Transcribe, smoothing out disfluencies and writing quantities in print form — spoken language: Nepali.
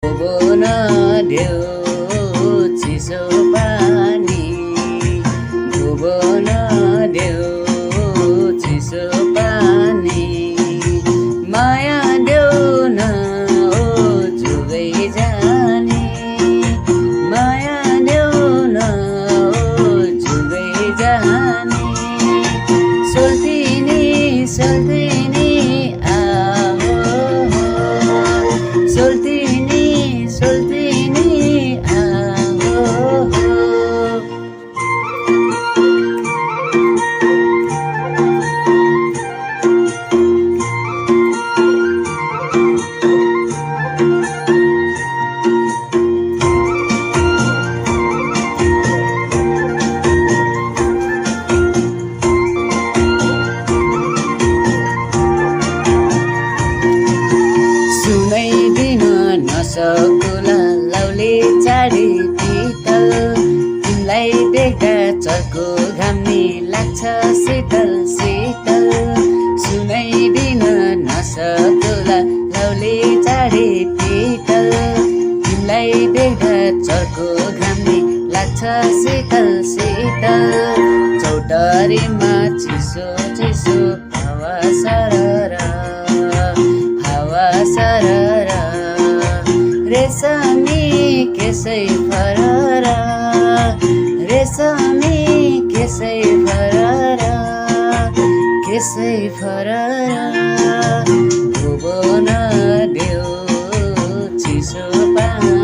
भुवन देऊ चिसो पानी भुवन देऊ चिसो पानी माया देऊ न ओ जुगै जाने माया देऊ न ओ जुगै जाने सोल्थिनी सोल्थिनी आहो सोल्थिनी सोल्थिनी आहो सुनाइदिन नसकुला लाउले चाडी पितल तिमीलाई देख्दा चर्को घाम्ने लाग्छ शीतल शीतल सुनाइदिन नसकुला लाउले चाडी पितल तिमीलाई देख्दा चर्को घाम्ने लाग्छ शीतल शीतल चौतारीमा चिसो चिसो हावा सरर हावा सरर रेशमी केसै फरर रेशमी केसै फरर केसै फरर भुवन देऊ चिसो पानी